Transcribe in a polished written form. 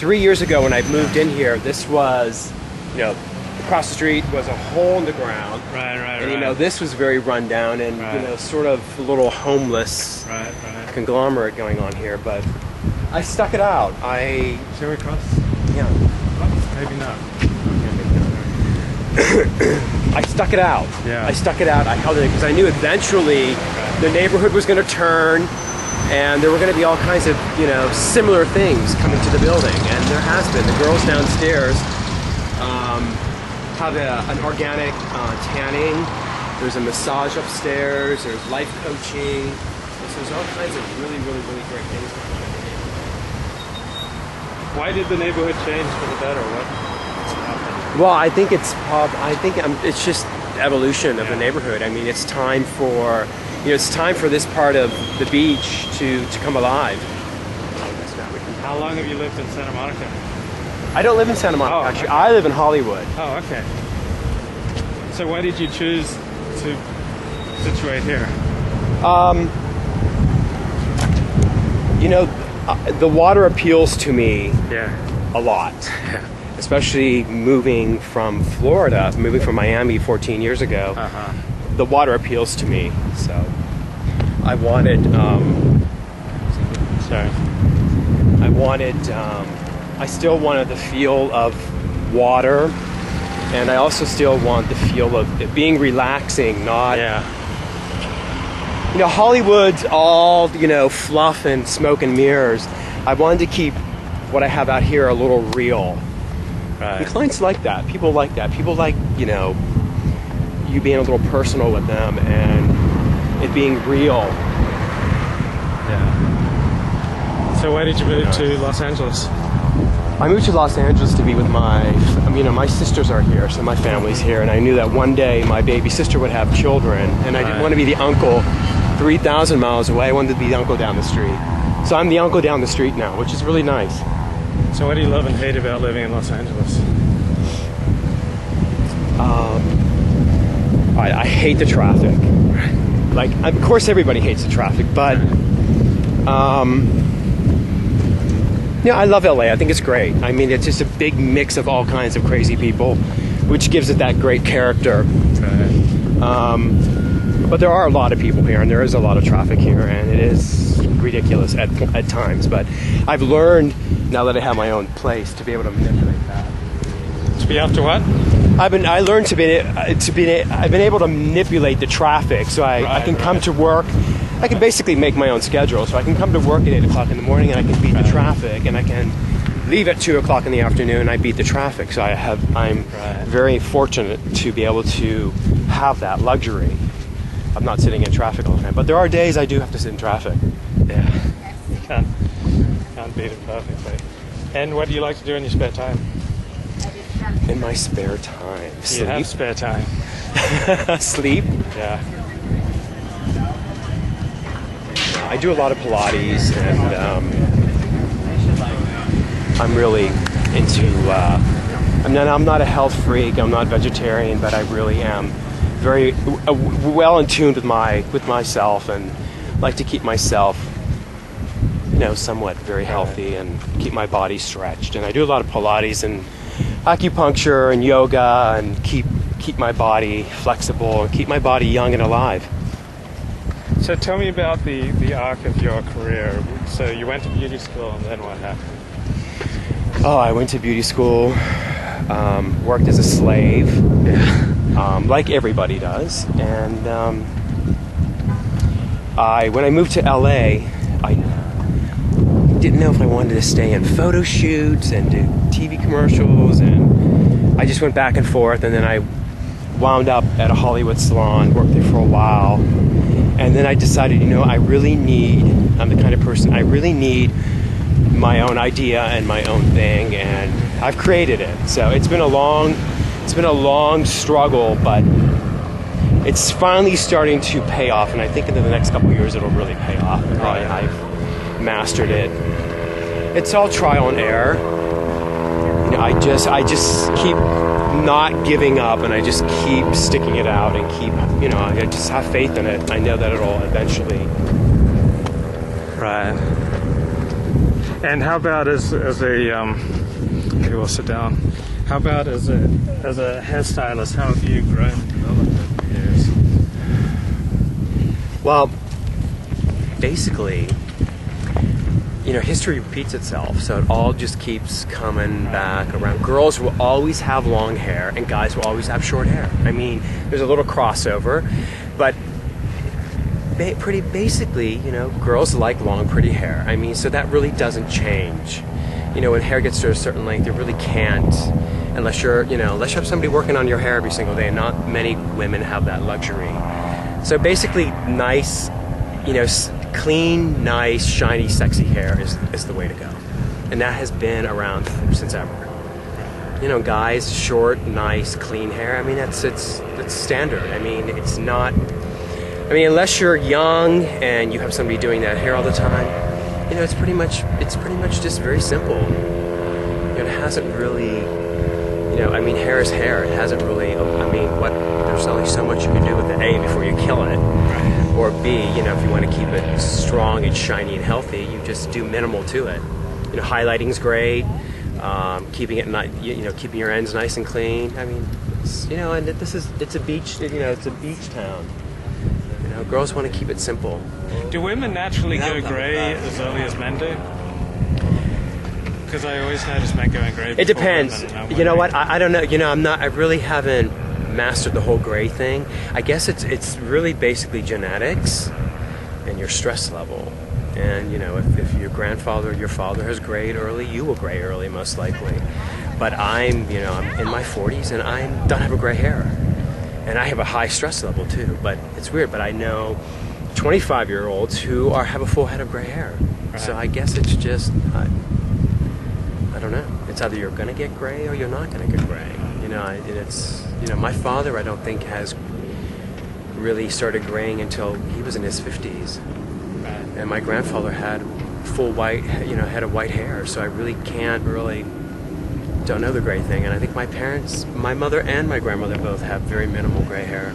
3 years ago when I moved in here, this was, across the street was a hole in the ground. Right. And this was very run down and sort of a little homeless conglomerate going on here. But I stuck it out. Shall we cross? Yeah. Maybe not. I stuck it out. Yeah. I stuck it out. I held it because I knew eventually the neighborhood was going to turn, and there were going to be all kinds of similar things coming to the building, and there has been. The girls downstairs have an organic tanning. There's a massage upstairs. There's life coaching. So there's all kinds of really, really, really great things going on in the neighborhood. Why did the neighborhood change for the better? What's happened? Well, I think it's just evolution of the neighborhood. I mean, it's time for this part of the beach to come alive. How long have you lived in Santa Monica? I don't live in Santa Monica, actually. Okay. I live in Hollywood. Oh, okay. So why did you choose to situate here? The water appeals to me Yeah. a lot. Especially moving from Florida, moving from Miami 14 years ago. Uh-huh. The water appeals to me. So I wanted, I still wanted the feel of water, and I also still want the feel of it being relaxing, not... Yeah. Hollywood's all, fluff and smoke and mirrors. I wanted to keep what I have out here a little real. Right. And clients like that. People like that. People like, you being a little personal with them and it being real. Yeah. So why did you move to Los Angeles? I moved to Los Angeles to be with my sisters are here, so my family's here, and I knew that one day my baby sister would have children, and I didn't want to be the uncle 3,000 miles away. I wanted to be the uncle down the street. So I'm the uncle down the street now, which is really nice. So what do you love and hate about living in Los Angeles? I hate the traffic. Like, of course everybody hates the traffic, but I love LA. I think it's great. I mean, it's just a big mix of all kinds of crazy people, which gives it that great character. But there are a lot of people here, and there is a lot of traffic here, and it is ridiculous at times. But I've learned, now that I have my own place, to be able to manipulate that. To be up to what? I've been able to manipulate the traffic, so I can come to work. I can basically make my own schedule, so I can come to work at 8 o'clock in the morning, and I can beat the traffic, and I can leave at 2 o'clock in the afternoon, and I beat the traffic. So I'm very fortunate to be able to have that luxury of not sitting in traffic all the time. But there are days I do have to sit in traffic. Yeah, you can't beat it perfectly. And what do you like to do in your spare time? In my spare time, sleep. You have spare time. Sleep. Yeah. I do a lot of Pilates, and I'm really into. I'm not a health freak. I'm not vegetarian, but I really am very well in tune with myself, and like to keep myself, somewhat very healthy and keep my body stretched. And I do a lot of Pilates and acupuncture and yoga, and keep my body flexible and keep my body young and alive. So tell me about the arc of your career. So you went to beauty school, and then what happened? Oh, I went to beauty school, worked as a slave, like everybody does. And when I moved to LA, I didn't know if I wanted to stay in photo shoots and do TV commercials, and I just went back and forth, and then I wound up at a Hollywood salon, worked there for a while. And then I decided, I'm the kind of person, I really need my own idea and my own thing, and I've created it. So it's been a long struggle, but it's finally starting to pay off, and I think in the next couple of years it'll really pay off. I've mastered it. It's all trial and error. I just keep not giving up, and I just keep sticking it out, and I just have faith in it. I know that it'll eventually. Right. And how about as a maybe we'll sit down. How about as a hairstylist? How have you grown and developed over the years? Well, basically, history repeats itself, so it all just keeps coming back around. Girls will always have long hair, and guys will always have short hair. I mean, there's a little crossover, but pretty basically, girls like long, pretty hair. I mean, so that really doesn't change. When hair gets to a certain length, it really can't, unless you have somebody working on your hair every single day, and not many women have that luxury. So basically, nice, clean, nice, shiny, sexy hair is the way to go. And that has been around since ever. Guys, short, nice, clean hair, I mean, it's standard. I mean, it's not, unless you're young and you have somebody doing that hair all the time, it's pretty much just very simple. It hasn't really, hair is hair. It hasn't really, there's only so much you can do with it, A, before you kill it. Or B, if you want to keep it strong and shiny and healthy, you just do minimal to it. Highlighting's great. Keeping it, keeping your ends nice and clean. I mean, and it's a beach. It's a beach town. Girls want to keep it simple. Do women naturally go grey as early as men do? Because I always notice men going grey. It depends. You know what? I don't know. I really haven't mastered the whole gray thing. I guess it's really basically genetics and your stress level. And if your grandfather or your father has grayed early, you will gray early most likely. But I'm in my 40s and I don't have a gray hair, and I have a high stress level too. But it's weird. But I know 25-year-olds who have a full head of gray hair. Right. So I guess it's just I don't know. It's either you're gonna get gray or you're not gonna get gray. My father, I don't think, has really started graying until he was in his 50s. Right. And my grandfather had full white, head of white hair, so I really don't know the gray thing. And I think my parents, my mother and my grandmother both have very minimal gray hair.